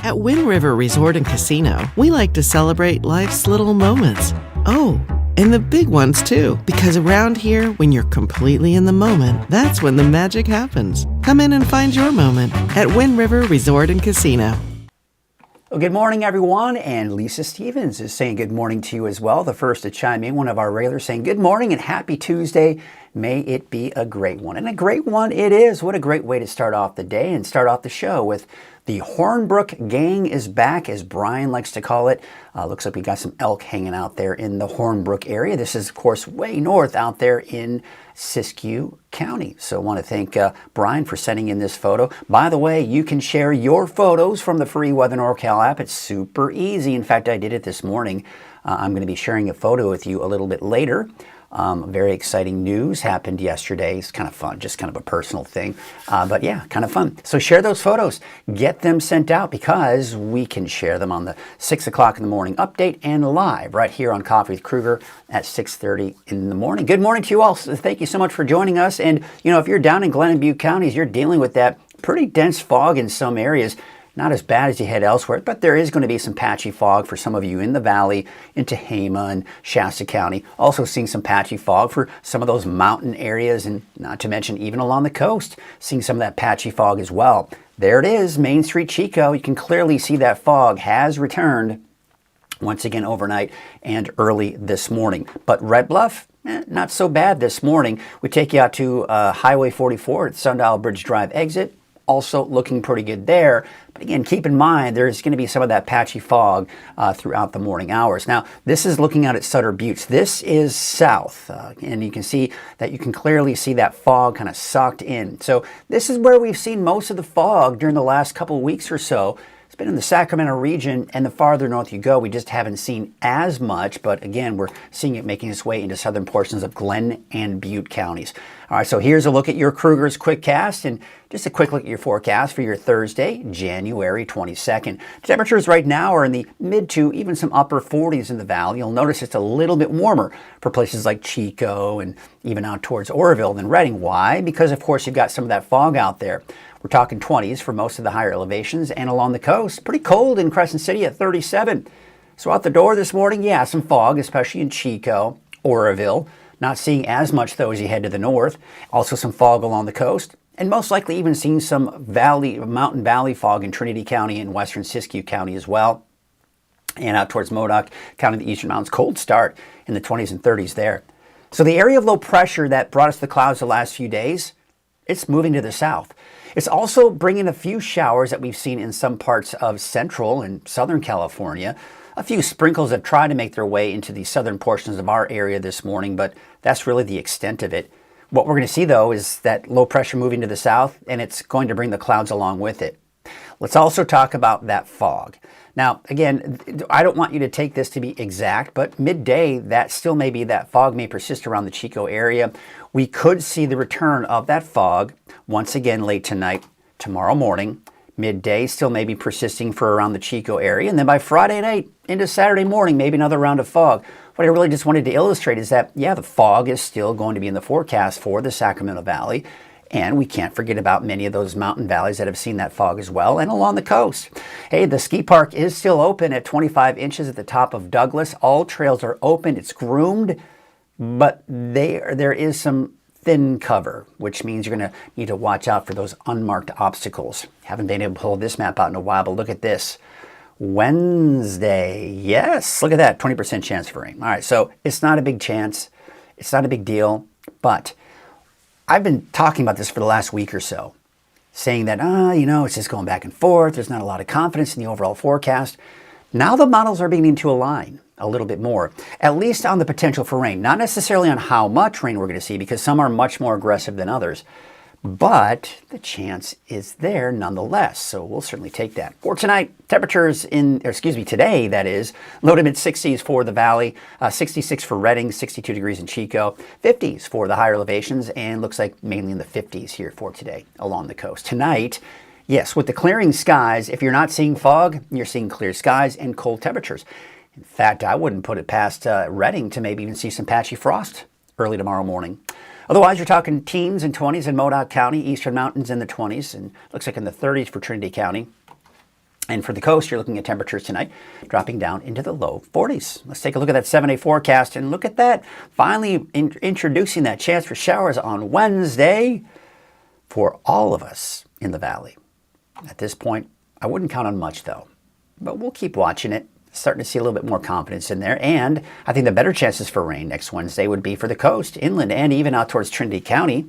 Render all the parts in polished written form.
At Wind River Resort and Casino, we like to celebrate life's little moments. Oh, and the big ones too, because around here, when you're completely in the moment, that's when the magic happens. Come in and find your moment at Wind River Resort and Casino. Well, good morning, everyone, and Lisa Stevens is saying good morning to you as well. The first to chime in, one of our regulars, saying good morning and happy Tuesday. May it be a great one. And a great one it is. What a great way to start off the day and start off the show with the Hornbrook Gang is back, as Brian likes to call it. Looks like we got some elk hanging out there in the Hornbrook area. This is, of course, way north out there in Siskiyou County. So I want to thank Brian for sending in this photo. By the way, you can share your photos from the free Weather NorCal app. It's super easy. In fact, I did it this morning. I'm going to be sharing a photo with you a little bit later. Very exciting news happened yesterday. It's kind of fun, just kind of a personal thing. But yeah, kind of fun. So share those photos. Get them sent out because we can share them on the 6 o'clock in the morning update and live right here on Coffee with Krueger at 6:30 in the morning. Good morning to you all. Thank you so much for joining us. And, you know, if you're down in Glen and Butte counties, you're dealing with that pretty dense fog in some areas. Not as bad as you had elsewhere, but there is going to be some patchy fog for some of you in the valley, in Tehama and Shasta County. Also seeing some patchy fog for some of those mountain areas, and not to mention even along the coast, seeing some of that patchy fog as well. There it is, Main Street, Chico. You can clearly see that fog has returned once again overnight and early this morning. But Red Bluff, not so bad this morning. We take you out to Highway 44 at Sundial Bridge Drive exit. Also looking pretty good there. But again, keep in mind, there's going to be some of that patchy fog throughout the morning hours. Now, this is looking out at Sutter Buttes. This is south, and you can see that you can clearly see that fog kind of sucked in. So this is where we've seen most of the fog during the last couple of weeks or so. It's been in the Sacramento region, and the farther north you go, we just haven't seen as much. But again, we're seeing it making its way into southern portions of Glen and Butte counties. All right, so here's a look at your Krueger's Quickcast, and just a quick look at your forecast for your Thursday, January 22nd. Temperatures right now are in the mid to even some upper 40s in the valley. You'll notice it's a little bit warmer for places like Chico and even out towards Oroville than Redding. Why? Because, of course, you've got some of that fog out there. We're talking 20s for most of the higher elevations, and along the coast, pretty cold in Crescent City at 37. So out the door this morning, yeah, some fog, especially in Chico, Oroville. Not seeing as much, though, as you head to the north. Also some fog along the coast, and most likely even seeing some mountain valley fog in Trinity County and western Siskiyou County as well. And out towards Modoc County, the Eastern Mountains, cold start in the 20s and 30s there. So the area of low pressure that brought us the clouds the last few days, it's moving to the south. It's also bringing a few showers that we've seen in some parts of central and southern California. A few sprinkles have tried to make their way into the southern portions of our area this morning, but that's really the extent of it. What we're going to see, though, is that low pressure moving to the south, and it's going to bring the clouds along with it. Let's also talk about that fog. Now, again, I don't want you to take this to be exact, but midday, that still may be that fog may persist around the Chico area. We could see the return of that fog once again late tonight, tomorrow morning. Midday still may be persisting for around the Chico area. And then by Friday night into Saturday morning, maybe another round of fog. What I really just wanted to illustrate is that, yeah, the fog is still going to be in the forecast for the Sacramento Valley. And we can't forget about many of those mountain valleys that have seen that fog as well, and along the coast. Hey, the ski park is still open at 25 inches at the top of Douglas. All trails are open. It's groomed, but there is some thin cover, which means you're going to need to watch out for those unmarked obstacles. Haven't been able to pull this map out in a while, but look at this. Wednesday, yes, look at that, 20% chance for rain. All right, so it's not a big chance. It's not a big deal, but I've been talking about this for the last week or so, saying that, it's just going back and forth. There's not a lot of confidence in the overall forecast. Now the models are beginning to align a little bit more, at least on the potential for rain. Not necessarily on how much rain we're going to see, because some are much more aggressive than others. but the chance is there nonetheless. So we'll certainly take that. For tonight, temperatures today, that is, low to mid 60s for the valley, 66 for Redding, 62 degrees in Chico, 50s for the higher elevations, and looks like mainly in the 50s here for today along the coast. Tonight, yes, with the clearing skies, if you're not seeing fog, you're seeing clear skies and cold temperatures. In fact, I wouldn't put it past Redding to maybe even see some patchy frost early tomorrow morning. Otherwise, you're talking teens and 20s in Modoc County, Eastern Mountains in the 20s, and looks like in the 30s for Trinity County. And for the coast, you're looking at temperatures tonight dropping down into the low 40s. Let's take a look at that 7-day forecast and look at that. Finally introducing that chance for showers on Wednesday for all of us in the valley. At this point, I wouldn't count on much though, but we'll keep watching it. Starting to see a little bit more confidence in there. And I think the better chances for rain next Wednesday would be for the coast, inland, and even out towards Trinity County.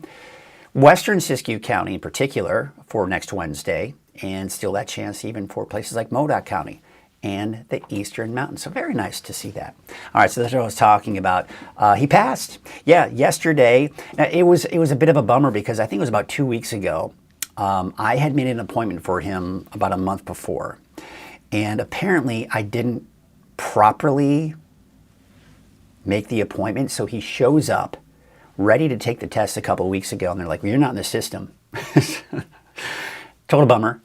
Western Siskiyou County in particular for next Wednesday. And still that chance even for places like Modoc County and the Eastern Mountains. So very nice to see that. All right, so that's what I was talking about. He passed. Yeah, yesterday. Now, it was a bit of a bummer because I think it was about 2 weeks ago. I had made an appointment for him about a month before. And apparently I didn't properly make the appointment. So he shows up ready to take the test a couple of weeks ago. And they're like, well, you're not in the system. Total bummer.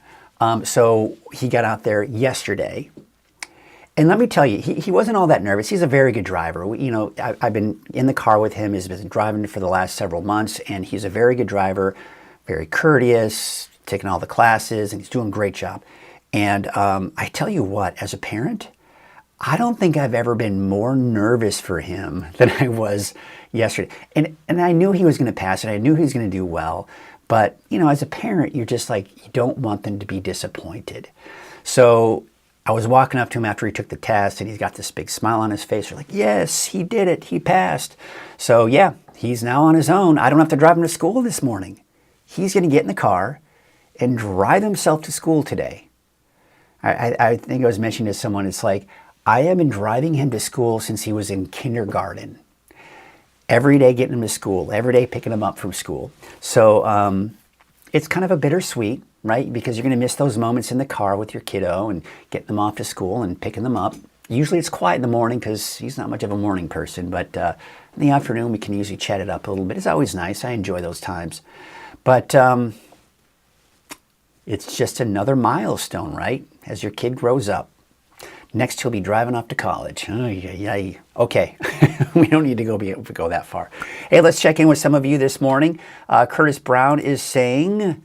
So he got out there yesterday. And let me tell you, he wasn't all that nervous. He's a very good driver. I've been in the car with him. He's been driving for the last several months. And he's a very good driver, very courteous, taking all the classes. And he's doing a great job. And I tell you what, as a parent, I don't think I've ever been more nervous for him than I was yesterday. And I knew he was going to pass it. I knew he was going to do well. But, as a parent, you're just like, you don't want them to be disappointed. So I was walking up to him after he took the test, and he's got this big smile on his face. We're like, yes, he did it. He passed. So, yeah, he's now on his own. I don't have to drive him to school this morning. He's going to get in the car and drive himself to school today. I think I was mentioning to someone, it's like, I have been driving him to school since he was in kindergarten. Every day getting him to school, every day picking him up from school. So it's kind of a bittersweet, right? Because you're going to miss those moments in the car with your kiddo and getting them off to school and picking them up. Usually it's quiet in the morning because he's not much of a morning person. But in the afternoon, we can usually chat it up a little bit. It's always nice. I enjoy those times. But it's just another milestone, right? As your kid grows up. Next, he'll be driving off to college. Okay, we don't need to be able to go that far. Hey, let's check in with some of you this morning. Curtis Brown is saying,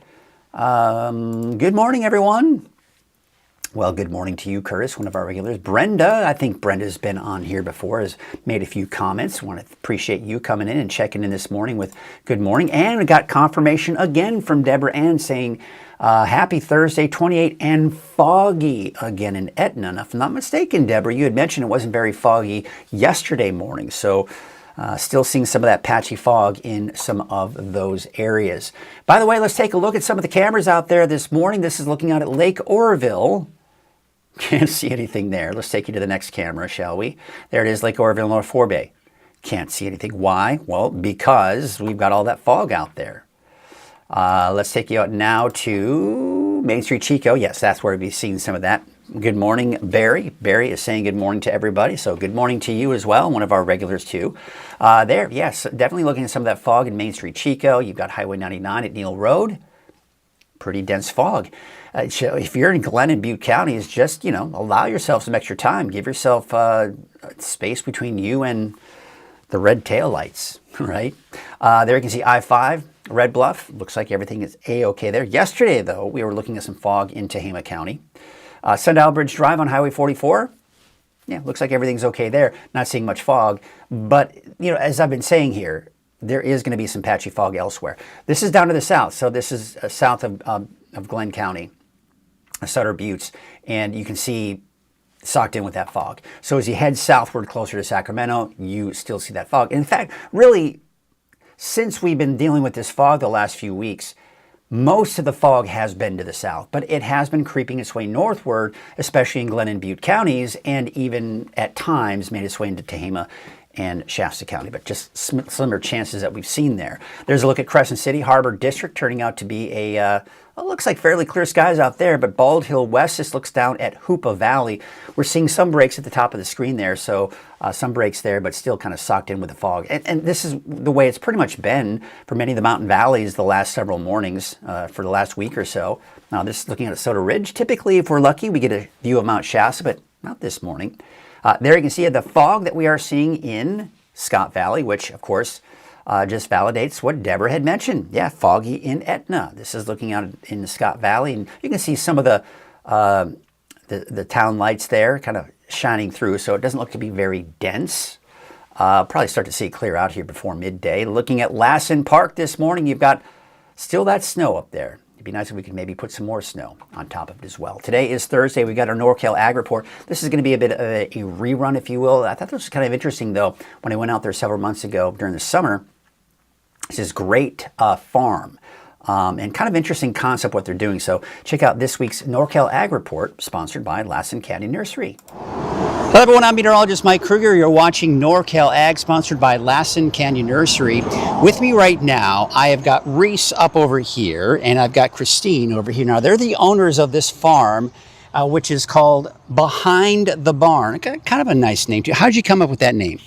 good morning, everyone. Well, good morning to you, Curtis, one of our regulars. Brenda, I think Brenda's been on here before, has made a few comments. Want to appreciate you coming in and checking in this morning with good morning. And we got confirmation again from Deborah Ann saying, happy Thursday, 28 and foggy again in Etna. And if I'm not mistaken, Deborah, you had mentioned it wasn't very foggy yesterday morning. So still seeing some of that patchy fog in some of those areas. By the way, let's take a look at some of the cameras out there this morning. This is looking out at Lake Oroville. Can't see anything there. Let's take you to the next camera, shall we? There it is, Lake Oroville, North Forebay. Can't see anything. Why? Well, because we've got all that fog out there. Let's take you out now to Main Street, Chico. Yes, that's where we'll be seeing some of that. Good morning, Barry. Barry is saying good morning to everybody. So good morning to you as well, one of our regulars too. There, yes, definitely looking at some of that fog in Main Street, Chico. You've got Highway 99 at Neal Road. Pretty dense fog. If you're in Glen and Butte counties, just, allow yourself some extra time. Give yourself space between you and the red taillights, right? There you can see I-5, Red Bluff. Looks like everything is A-okay there. Yesterday, though, we were looking at some fog in Tehama County. Sundial Bridge Drive on Highway 44. Yeah, looks like everything's okay there. Not seeing much fog. But, as I've been saying here, there is going to be some patchy fog elsewhere. This is down to the south. So this is south of Glen County, Sutter Buttes. And you can see socked in with that fog. So as you head southward closer to Sacramento, you still see that fog. In fact, really, since we've been dealing with this fog the last few weeks, most of the fog has been to the south, but it has been creeping its way northward, especially in Glen and Butte counties, and even at times made its way into Tehama and Shasta County, but just similar chances that we've seen there. There's a look at Crescent City, Harbor District, turning out to be a, well, looks like fairly clear skies out there, but Bald Hill West, this looks down at Hoopa Valley. We're seeing some breaks at the top of the screen there, so some breaks there, but still kind of socked in with the fog. And this is the way it's pretty much been for many of the mountain valleys the last several mornings for the last week or so. Now, this is looking at Soda Ridge. Typically, if we're lucky, we get a view of Mount Shasta, but not this morning. There you can see the fog that we are seeing in Scott Valley, which, of course, just validates what Deborah had mentioned. Yeah, foggy in Etna. This is looking out in the Scott Valley, and you can see some of the town lights there kind of shining through, so it doesn't look to be very dense. Probably start to see it clear out here before midday. Looking at Lassen Park this morning, you've got still that snow up there. It'd be nice if we could maybe put some more snow on top of it as well. Today is Thursday. We got our NorCal Ag Report. This is going to be a bit of a rerun, if you will. I thought this was kind of interesting, though, when I went out there several months ago during the summer. This is Great Farm. And kind of interesting concept what they're doing. So check out this week's NorCal Ag Report, sponsored by Lassen County Nursery. Hello everyone, I'm meteorologist Mike Krueger. You're watching NorCal Ag, sponsored by Lassen Canyon Nursery. With me right now, I have got Reese up over here, and I've got Christine over here. Now, they're the owners of this farm, which is called Behind the Barn. Kind of a nice name, too. How did you come up with that name?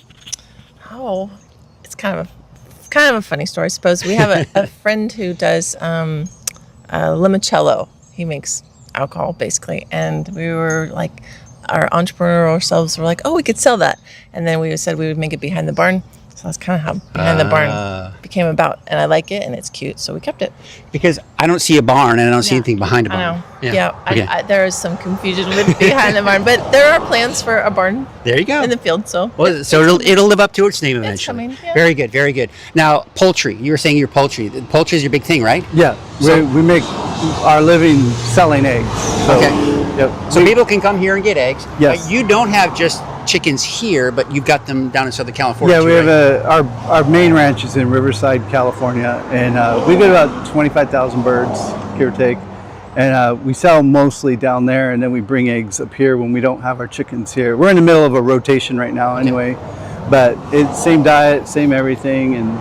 Oh, it's kind of a funny story, I suppose. We have a friend who does limoncello. He makes alcohol, basically. And we were like, our entrepreneurial selves were like, oh, we could sell that. And then we said we would make it Behind the Barn. So that's kind of how Behind the Barn became about. And I like it, and it's cute, so we kept it. Because I don't see a barn, and I don't see anything behind a barn. I know. Yeah. Okay. There is some confusion with Behind the Barn, but there are plans for a barn. There you go. In the field, so. Well, so it'll live up to its name eventually. It's coming, yeah. Very good, very good. Now, poultry. You were saying your poultry. Poultry is your big thing, right? Yeah. We make our living selling eggs. So, okay. Yep. So people can come here and get eggs. Yes. You don't have just chickens here, but you've got them down in Southern California. Yeah, too, we have right? our main ranch is in Riverside, California, and we get about 25,000 birds, give or take. And we sell mostly down there, and then we bring eggs up here when we don't have our chickens here. We're in the middle of a rotation right now anyway, but it's same diet, same everything, and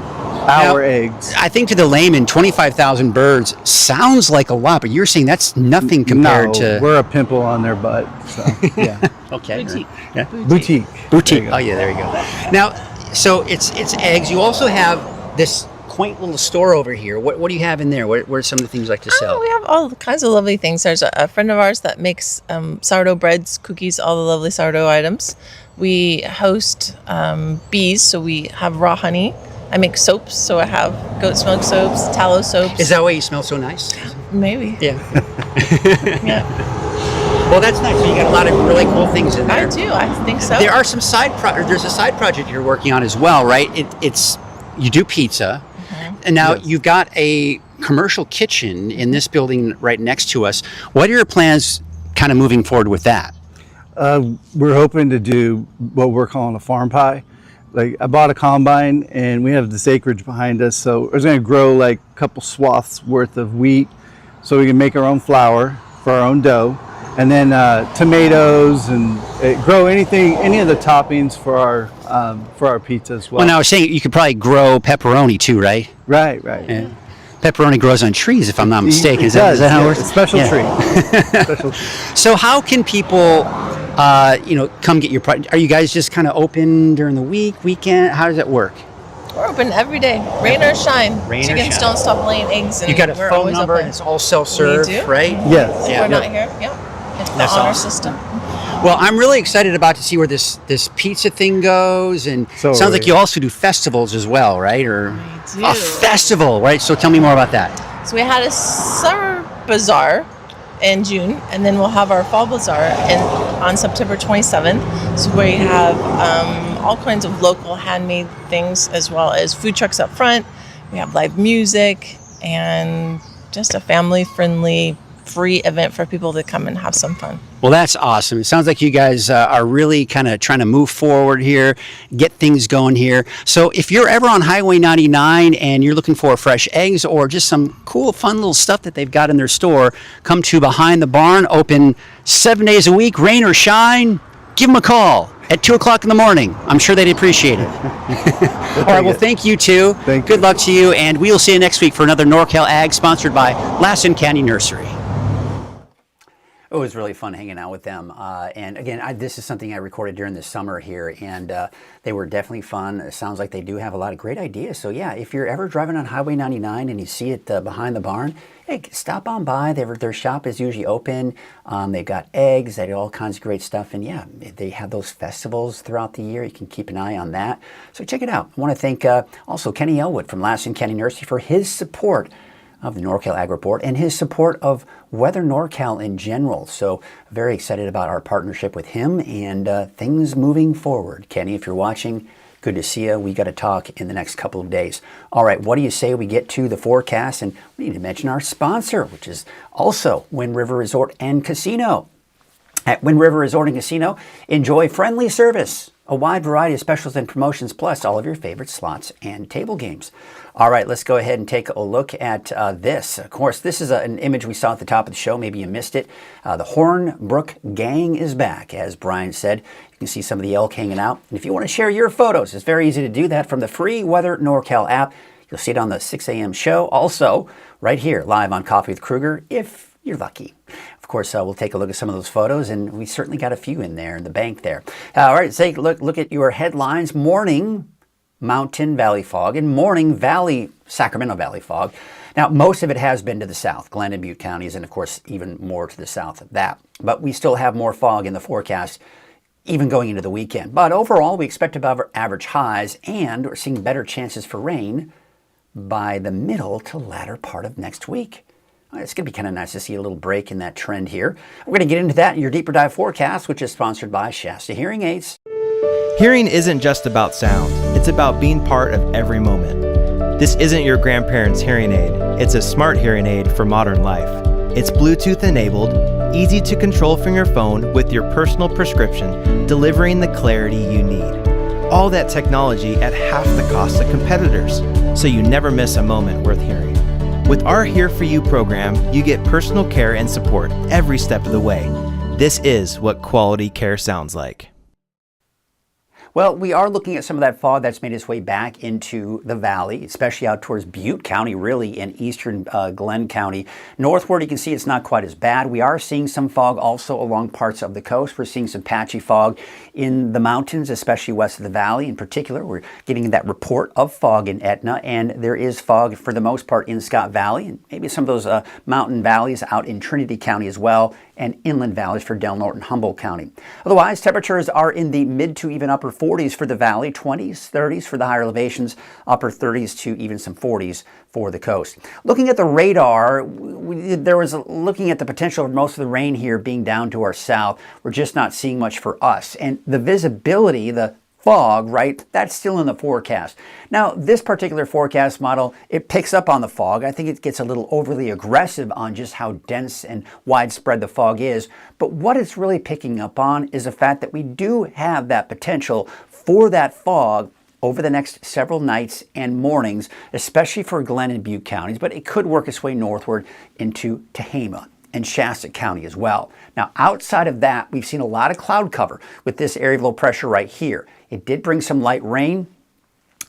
our eggs. I think to the layman, 25,000 birds sounds like a lot, but you're saying that's nothing compared to... we're a pimple on their butt, so yeah. Okay. Boutique. Yeah. Boutique. Oh yeah, there you go. Now, so it's eggs. You also have this quaint little store over here. What do you have in there? What are some of the things you like to sell? Oh, we have all kinds of lovely things. There's a friend of ours that makes sourdough breads, cookies, all the lovely sourdough items. We host bees, so we have raw honey. I make soaps, so I have goat's milk soaps, tallow soaps. Is that why you smell so nice? Maybe. Yeah. Yeah. Well, that's nice. So you got a lot of really cool things in there. I do. I think so. There are some there's a side project you're working on as well, right? It's you do pizza, and now you've got a commercial kitchen in this building right next to us. What are your plans kind of moving forward with that? We're hoping to do what we're calling a farm pie. Like, I bought a combine, and we have this acreage behind us, so we're going to grow like a couple swaths worth of wheat so we can make our own flour for our own dough, and then tomatoes, and grow any of the toppings for our pizza as well. Well, now I was saying you could probably grow pepperoni too, right? Right. Yeah. Pepperoni grows on trees, if I'm not mistaken. Is that how it it works? Special tree. Special tree. So how can people, come get your product? Are you guys just kind of open during the weekend? How does it work? We're open every day, rain or shine. Chickens don't stop laying eggs, and You got a we're phone always number, open. and it's all self-serve, We do. right? Yes. Yeah. We're not here. Yep. It's That's on our awesome. system. Well, I'm really excited about to see where this pizza thing goes, and So sounds like you also do festivals as well, right? Or We do. a festival, right? So tell me more about that. So we had a summer bazaar in June, and then we'll have our fall bazaar on September 27th. So we have all kinds of local handmade things, as well as food trucks up front. We have live music and just a family-friendly, free event for people to come and have some fun. Well, that's awesome. It sounds like you guys are really kind of trying to move forward here, get things going here. So if you're ever on Highway 99 and you're looking for fresh eggs or just some cool, fun little stuff that they've got in their store, come to Behind the Barn, open 7 days a week, rain or shine. Give them a call. at 2 o'clock in the morning. I'm sure they'd appreciate it. All right, well, thank you, too. Thank Good you. luck to you, and we'll see you next week for another NorCal Ag sponsored by Lassen County Nursery. It was really fun hanging out with them. And again, this is something I recorded during the summer here, and they were definitely fun. It sounds like they do have a lot of great ideas. So yeah, if you're ever driving on Highway 99 and you see it behind the barn, hey, stop on by. Their shop is usually open. They've got eggs. They do all kinds of great stuff. And yeah, they have those festivals throughout the year. You can keep an eye on that. So check it out. I want to thank also Kenny Elwood from Lassen County Nursery for his support of the NorCal Ag Report and his support of Weather NorCal in general. So very excited about our partnership with him and things moving forward. Kenny, if you're watching, good to see you. We got to talk in the next couple of days. All right, what do you say we get to the forecast? And we need to mention our sponsor, which is also Wind River Resort and Casino. At Wind River Resort and Casino, enjoy friendly service, a wide variety of specials and promotions, plus all of your favorite slots and table games. All right, let's go ahead and take a look at this. Of course, this is an image we saw at the top of the show. Maybe you missed it. The Hornbrook Gang is back, as Brian said. You can see some of the elk hanging out. And if you want to share your photos, it's very easy to do that from the free Weather NorCal app. You'll see it on the 6 a.m. show. Also, right here, live on Coffee with Krueger, if you're lucky. Of course, we'll take a look at some of those photos, and we certainly got a few in there in the bank there. All right, let's take a look at your headlines. Morning Mountain Valley fog and morning Sacramento Valley fog. Now, most of it has been to the south, Glen and Butte counties, and of course, even more to the south of that. But we still have more fog in the forecast, even going into the weekend. But overall, we expect above average highs, and we're seeing better chances for rain by the middle to latter part of next week. It's going to be kind of nice to see a little break in that trend here. We're going to get into that in your deeper dive forecast, which is sponsored by Shasta Hearing Aids. Hearing isn't just about sound, it's about being part of every moment. This isn't your grandparents' hearing aid, it's a smart hearing aid for modern life. It's Bluetooth enabled, easy to control from your phone with your personal prescription, delivering the clarity you need. All that technology at half the cost of competitors, so you never miss a moment worth hearing. With our Here For You program, you get personal care and support every step of the way. This is what quality care sounds like. Well, we are looking at some of that fog that's made its way back into the valley, especially out towards Butte County, really, in eastern Glen County. Northward, you can see it's not quite as bad. We are seeing some fog also along parts of the coast. We're seeing some patchy fog in the mountains, especially west of the valley. In particular, we're getting that report of fog in Etna, and there is fog for the most part in Scott Valley, and maybe some of those mountain valleys out in Trinity County as well, and inland valleys for Del Norte and Humboldt County. Otherwise, temperatures are in the mid to even upper 40s for the valley, 20s, 30s for the higher elevations, upper 30s to even some 40s for the coast. Looking at the radar, there was looking at the potential of most of the rain here being down to our south. We're just not seeing much for us. And the visibility, the fog, right, that's still in the forecast. Now, this particular forecast model, it picks up on the fog. I think it gets a little overly aggressive on just how dense and widespread the fog is. But what it's really picking up on is the fact that we do have that potential for that fog over the next several nights and mornings, especially for Glen and Butte counties, but it could work its way northward into Tehama and Shasta County as well. Now, outside of that, we've seen a lot of cloud cover with this area of low pressure right here. It did bring some light rain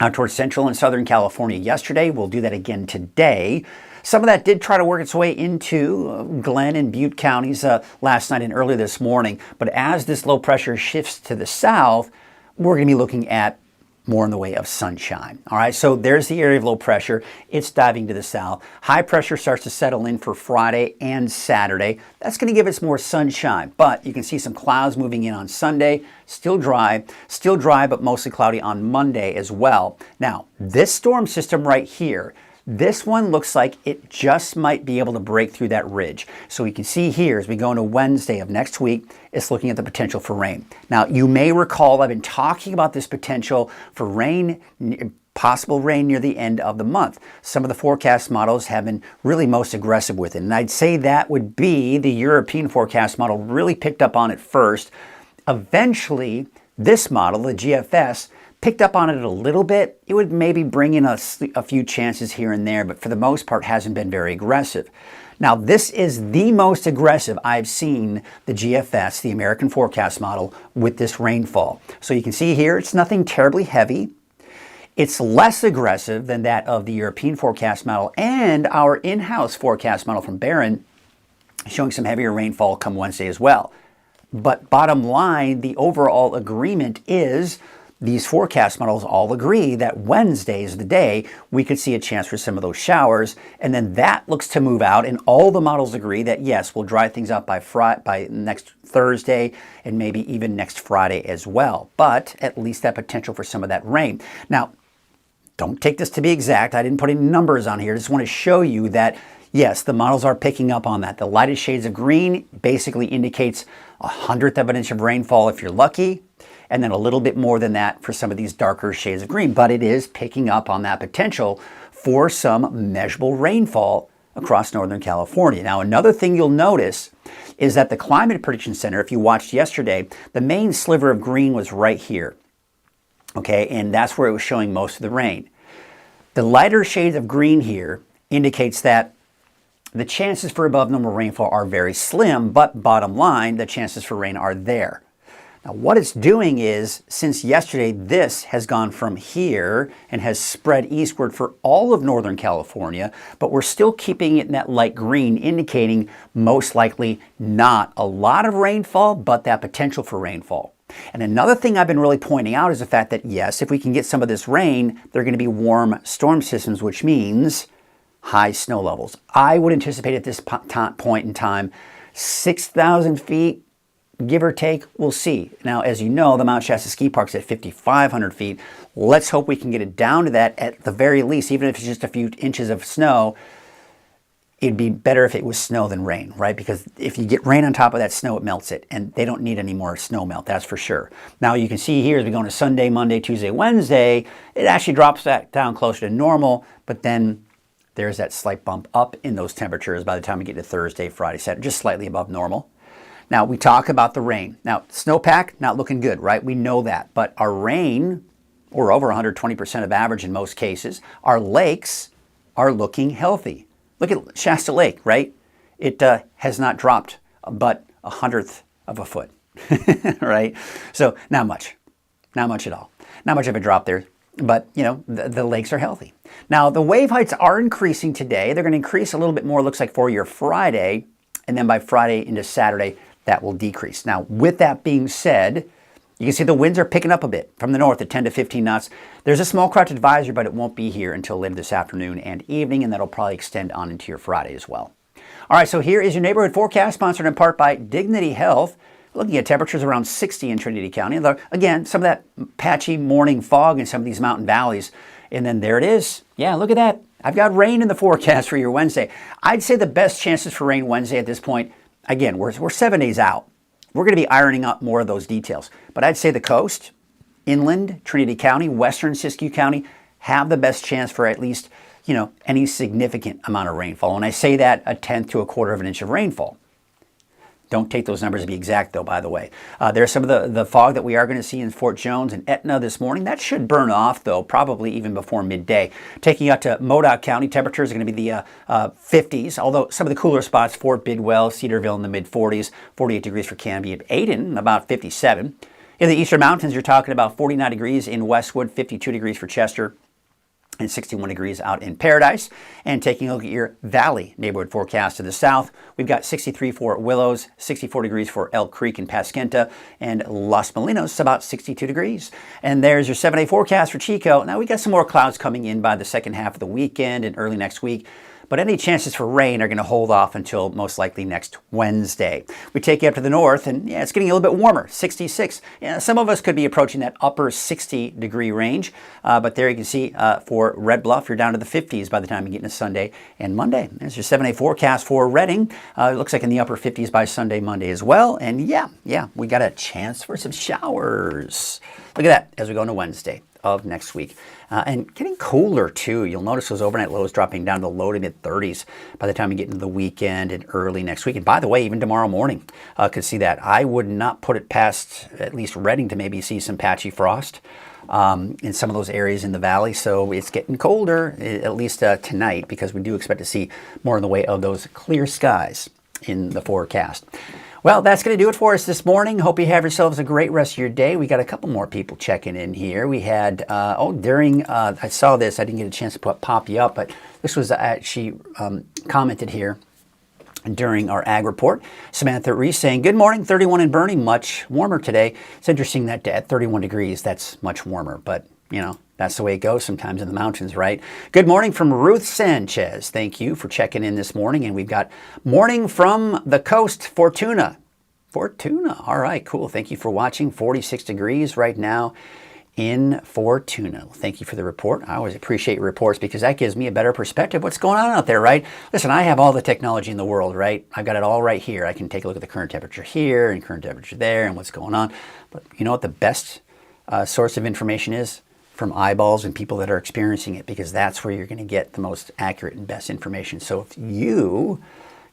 out towards central and southern California yesterday. We'll do that again today. Some of that did try to work its way into Glen and Butte counties last night and early this morning. But as this low pressure shifts to the south, we're going to be looking at more in the way of sunshine. All right, so there's the area of low pressure. It's diving to the south. High pressure starts to settle in for Friday and Saturday. That's going to give us more sunshine, but you can see some clouds moving in on Sunday. Still dry, but mostly cloudy on Monday as well. Now, this storm system right here, this one looks like it just might be able to break through that ridge. So we can see here as we go into Wednesday of next week, it's looking at the potential for rain. Now, you may recall I've been talking about this potential for rain, possible rain near the end of the month. Some of the forecast models have been really most aggressive with it. And I'd say that would be the European forecast model really picked up on it first. Eventually, this model, the GFS, picked up on it a little bit. It would maybe bring in a few chances here and there, but for the most part hasn't been very aggressive. Now, this is the most aggressive I've seen the GFS, the American Forecast Model, with this rainfall. So you can see here, it's nothing terribly heavy. It's less aggressive than that of the European Forecast Model and our in-house forecast model from Barron, showing some heavier rainfall come Wednesday as well. But bottom line, the overall agreement is these forecast models all agree that Wednesday is the day we could see a chance for some of those showers, and then that looks to move out, and all the models agree that yes, we'll dry things up by next Thursday and maybe even next Friday as well. But at least that potential for some of that rain. Now, don't take this to be exact. I didn't put any numbers on here. I just want to show you that yes, the models are picking up on that. The lightest shades of green basically indicates 1/100th of an inch of rainfall if you're lucky, and then a little bit more than that for some of these darker shades of green. But it is picking up on that potential for some measurable rainfall across Northern California. Now, another thing you'll notice is that the Climate Prediction Center, if you watched yesterday, the main sliver of green was right here. Okay, and that's where it was showing most of the rain. The lighter shades of green here indicates that the chances for above normal rainfall are very slim, but bottom line, the chances for rain are there. Now, what it's doing is, since yesterday, this has gone from here and has spread eastward for all of Northern California, but we're still keeping it in that light green, indicating most likely not a lot of rainfall, but that potential for rainfall. And another thing I've been really pointing out is the fact that, yes, if we can get some of this rain, they're going to be warm storm systems, which means high snow levels. I would anticipate at this point in time, 6,000 feet, give or take, we'll see. Now, as you know, the Mount Shasta Ski Park's at 5,500 feet. Let's hope we can get it down to that at the very least, even if it's just a few inches of snow. It'd be better if it was snow than rain, right? Because if you get rain on top of that snow, it melts it, and they don't need any more snow melt, that's for sure. Now, you can see here as we go into Sunday, Monday, Tuesday, Wednesday, it actually drops that down closer to normal, but then there's that slight bump up in those temperatures by the time we get to Thursday, Friday, Saturday, just slightly above normal. Now, we talk about the rain. Now, snowpack, not looking good, right? We know that. But our rain, we're over 120% of average in most cases. Our lakes are looking healthy. Look at Shasta Lake, right? It has not dropped but 1/100th of a foot, right? So not much at all. Not much of a drop there. But, you know, the lakes are healthy. Now, the wave heights are increasing today. They're going to increase a little bit more, looks like, for your Friday. And then by Friday into Saturday, that will decrease. Now, with that being said, you can see the winds are picking up a bit from the north at 10 to 15 knots. There's a small craft advisory, but it won't be here until later this afternoon and evening, and that'll probably extend on into your Friday as well. All right, so here is your neighborhood forecast, sponsored in part by Dignity Health. Looking at temperatures around 60 in Trinity County. Again, some of that patchy morning fog in some of these mountain valleys. And then there it is. Yeah, look at that. I've got rain in the forecast for your Wednesday. I'd say the best chances for rain Wednesday at this point, again, we're 7 days out. We're going to be ironing up more of those details. But I'd say the coast, inland, Trinity County, western Siskiyou County have the best chance for at least, you know, any significant amount of rainfall. And I say that 1/10 to 1/4 of an inch of rainfall. Don't take those numbers to be exact, though, by the way. There's some of the fog that we are going to see in Fort Jones and Etna this morning. That should burn off, though, probably even before midday. Taking you out to Modoc County, temperatures are going to be the 50s, although some of the cooler spots, Fort Bidwell, Cedarville in the mid-40s, 48 degrees for Canby, and Ayden, about 57. In the Eastern Mountains, you're talking about 49 degrees in Westwood, 52 degrees for Chester, and 61 degrees out in Paradise. And taking a look at your valley neighborhood forecast to the south, we've got 63 for Willows, 64 degrees for Elk Creek and Pasquenta, and Los Molinos, about 62 degrees. And there's your 7-day forecast for Chico. Now, we got some more clouds coming in by the second half of the weekend and early next week, but any chances for rain are going to hold off until most likely next Wednesday. We take you up to the north, and yeah, it's getting a little bit warmer, 66. Yeah, some of us could be approaching that upper 60-degree range, but there you can see for Red Bluff, you're down to the 50s by the time you get into Sunday and Monday. There's your 7-day forecast for Redding. It looks like in the upper 50s by Sunday, Monday as well. And yeah, we got a chance for some showers. Look at that as we go into Wednesday. of next week. And getting colder too. You'll notice those overnight lows dropping down to the low to mid 30s by the time you get into the weekend and early next week. And by the way, even tomorrow morning, could see that. I would not put it past at least Reading to maybe see some patchy frost in some of those areas in the valley. So it's getting colder, at least tonight, because we do expect to see more in the way of those clear skies in the forecast. Well, that's going to do it for us this morning. Hope you have yourselves a great rest of your day. We got a couple more people checking in here. We had, I saw this. I didn't get a chance to pop you up, but this was, she commented here during our ag report. Samantha Reese saying, good morning, 31 and burning, much warmer today. It's interesting that at 31 degrees, that's much warmer, but you know, that's the way it goes sometimes in the mountains, right? Good morning from Ruth Sanchez. Thank you for checking in this morning. And we've got morning from the coast, Fortuna. Fortuna. All right, cool. Thank you for watching. 46 degrees right now in Fortuna. Thank you for the report. I always appreciate your reports because that gives me a better perspective of what's going on out there, right? Listen, I have all the technology in the world, right? I've got it all right here. I can take a look at the current temperature here and current temperature there and what's going on. But you know what the best source of information is? From eyeballs and people that are experiencing it, because that's where you're going to get the most accurate and best information. So if you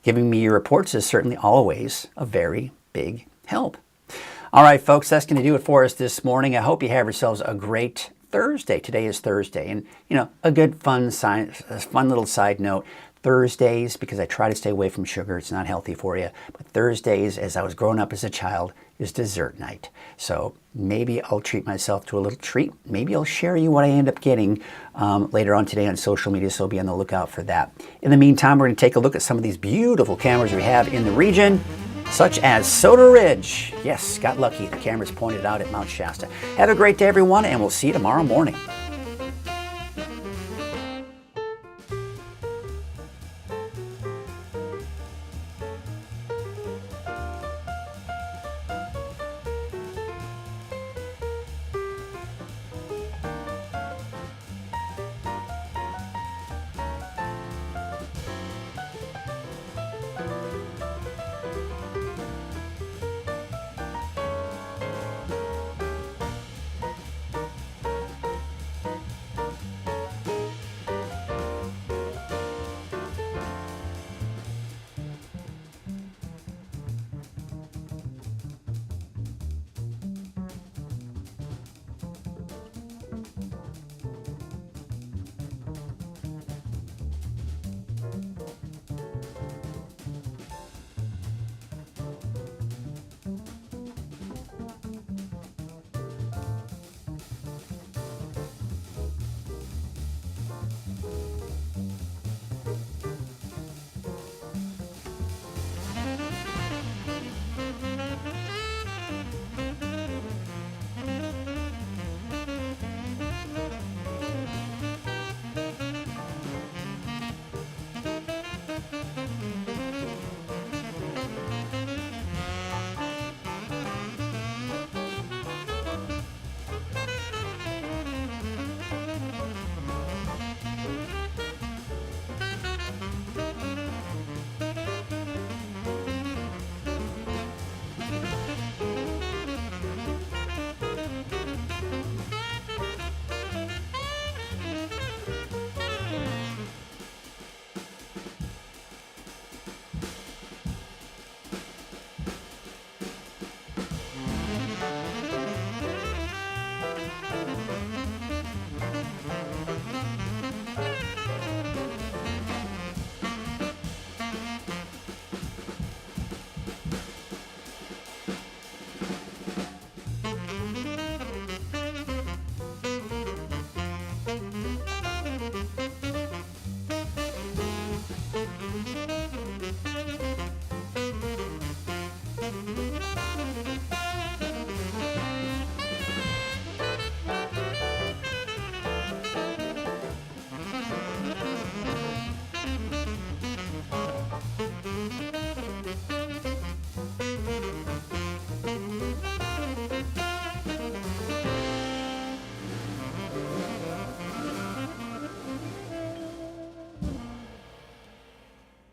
giving me your reports is certainly always a very big help. All right, folks, that's going to do it for us this morning. I hope you have yourselves a great Thursday. Today is Thursday, and you know, a good fun little side note. Thursdays, because I try to stay away from sugar, it's not healthy for you, but Thursdays, as I was growing up as a child, is dessert night. So maybe I'll treat myself to a little treat. Maybe I'll share you what I end up getting later on today on social media, so be on the lookout for that. In the meantime, we're going to take a look at some of these beautiful cameras we have in the region, such as Soda Ridge. Yes, got lucky. The camera's pointed out at Mount Shasta. Have a great day, everyone, and we'll see you tomorrow morning.